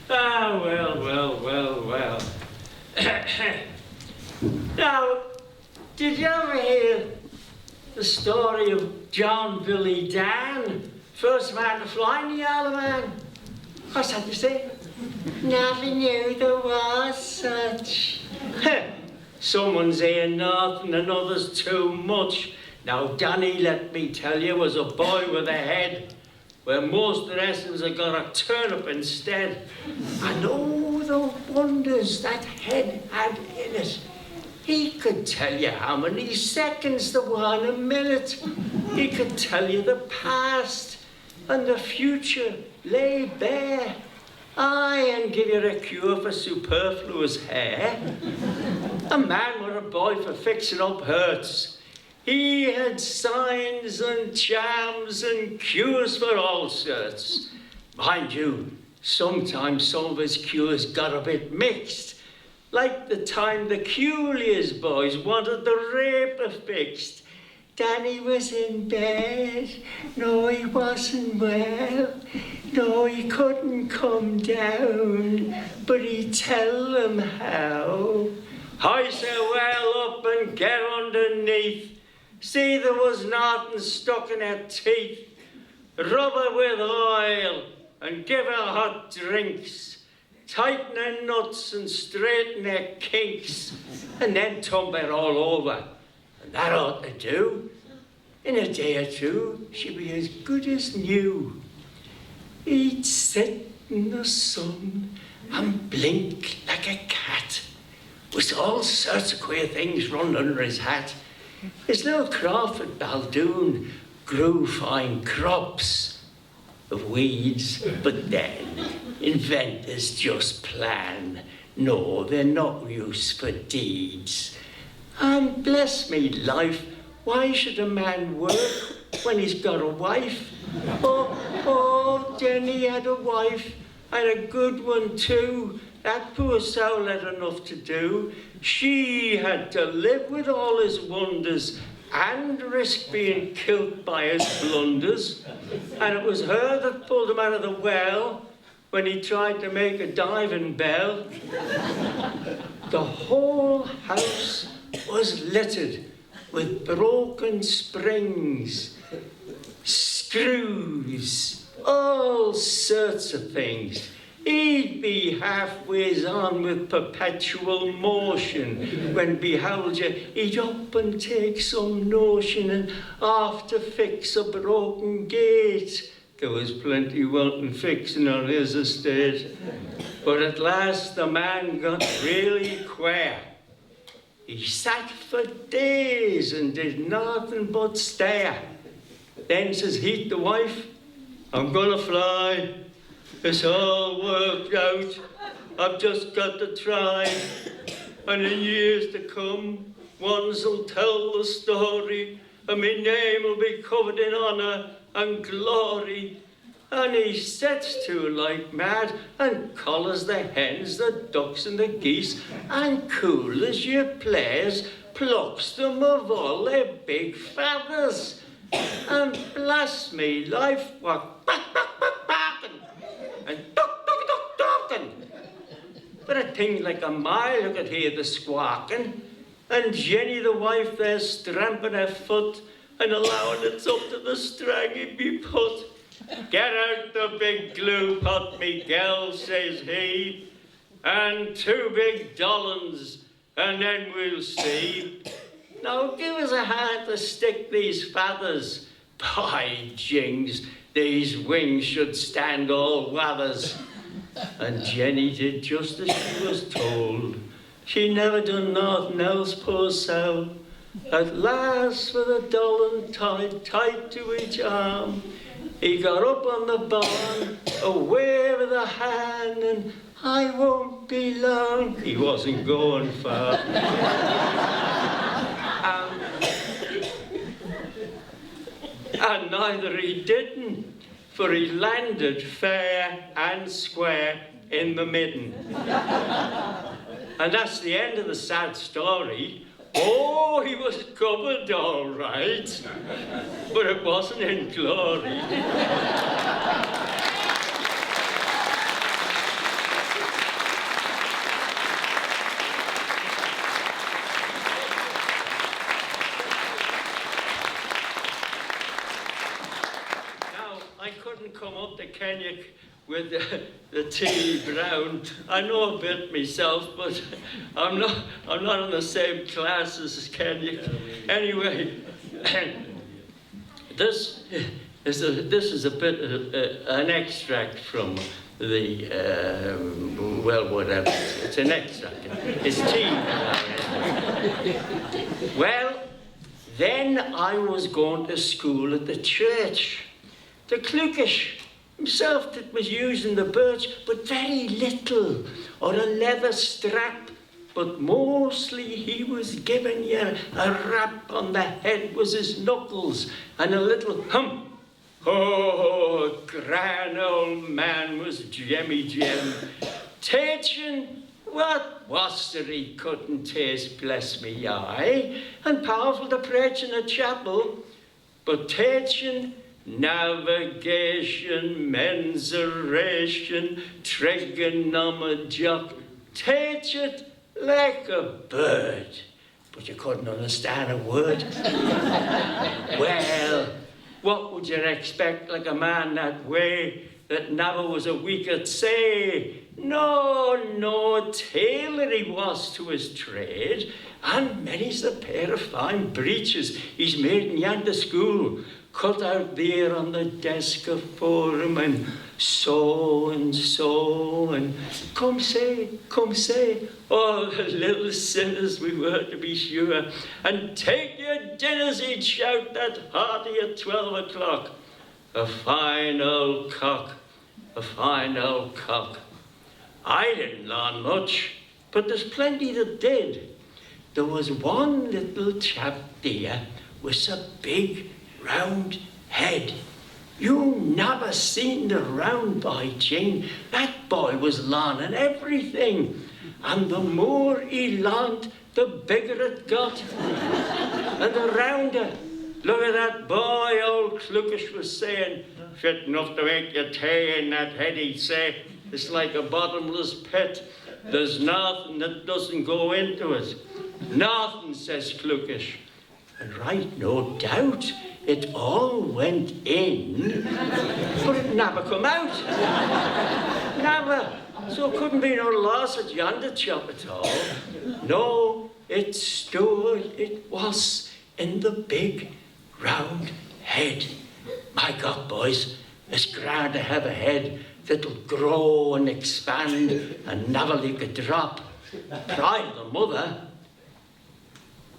Ah, well. Now, did you ever hear the story of John Billy Dan, first man to fly in the Isle of Man? What's that you say? Never knew there was such. Someone's hearing nothing and others too much. Now, Danny, let me tell you, was a boy with a head, where most the rest of us have got a turnip instead. And all the wonders that head had in it. He could tell you how many seconds there were in a minute. He could tell you the past and the future lay bare. Aye, and give you a cure for superfluous hair. A man were a boy for fixing up hurts. He had signs and charms and cures for all sorts. Mind you, sometimes some of his cures got a bit mixed. Like the time the Culiers boys wanted the raper fixed. Danny was in bed, no he wasn't well, no he couldn't come down, but he'd tell them how. I said, well, up and get underneath, see there was nothing stuck in her teeth, rub her with oil and give her hot drinks, tighten her nuts and straighten her kinks, and then tumble her all over. And that ought to do. In a day or two, she'd be as good as new. He'd sit in the sun and blink like a cat, with all sorts of queer things run under his hat. His little croft at Baldoon grew fine crops of weeds, but then inventors just plan. No, they're not used for deeds. And bless me life, why should a man work when he's got a wife? Oh, Jenny had a wife, and a good one too. That poor soul had enough to do. She had to live with all his wonders and risk being killed by his blunders. And it was her that pulled him out of the well when he tried to make a diving bell. The whole house was littered with broken springs, screws, all sorts of things. He'd be halfways on with perpetual motion. When behold you, he'd up and take some notion and off to fix a broken gate. There was plenty wanting fixing on his estate. But at last the man got really queer. He sat for days and did nothing but stare. Then says he to the wife, I'm gonna fly. It's all worked out. I've just got to try. And in years to come, ones'll tell the story, and my name will be covered in honour and glory. And he sets to like mad and collars the hens, the ducks and the geese, and cool as you please, plucks them of all their big feathers. And bless me life, what barking and duck, but a thing like a mile you could hear the squawking, and Jenny the wife there stramping her foot and allowing it's up to the strang be put. Get out the big glue pot, me gal, says he, and 2 big dollars, and then we'll see. Now give us a hand to stick these feathers. By jings, these wings should stand all weathers. And Jenny did just as she was told. She never done nothing else, poor soul. At last, with a doll and tied to each arm, he got up on the barn, a wave of the hand, and I won't be long. He wasn't going far. And neither he didn't, for he landed fair and square in the midden. And that's the end of the sad story. Oh, he was covered all right, but it wasn't in glory. come up to Kenyock with the tea brown. I know a bit myself, but I'm not in the same class as Kenyock. Anyway, this is a bit an extract from the well, whatever. It's an extract. It's tea. Well, then I was going to school at the church. The Clukish himself that was using the birch, but very little, or a leather strap, but mostly he was giving you a rap on the head was his knuckles, and a little hump. Oh, grand old man was Jemmy Jem. Teaching, what was there he couldn't taste, bless me eye, and powerful to preach in a chapel, but teaching, navigation, mensuration, trigonometry, teach it like a bird, but you couldn't understand a word. Well, what would you expect like a man that way, that never was a week at say? No, tailor he was to his trade, and many's the pair of fine breeches he's made in yonder school, cut out there on the desk afore him, and so, and come say, oh, the little sinners we were, to be sure, and take your dinners, he'd shout that hearty at 12 o'clock. A fine old cock, a fine old cock. I didn't learn much, but there's plenty that did. There was one little chap there with a big round head. You never seen the round boy, Jane. That boy was learning everything. And the more he learned, the bigger it got. And the rounder. Look at that boy, old Clukish was saying. Fit enough to make your tea in that head, he'd say. It's like a bottomless pit. There's nothing that doesn't go into it. Nothing, says Clukish. And right, no doubt, it all went in, but it never come out. Never. So it couldn't be no loss at yonder chop at all. No, it stood, it was in the big round head. My God, boys, it's grand to have a head that'll grow and expand and never leak a drop. Pride of the mother.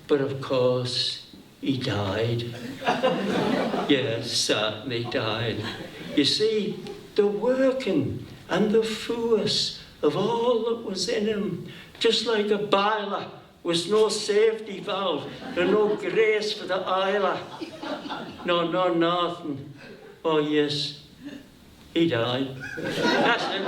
But of course, he died. Yes, certainly died. You see, the working and the force of all that was in him, just like a boiler, was no safety valve and no grace for the oiler. No, nothing. Oh yes, he died. That's it.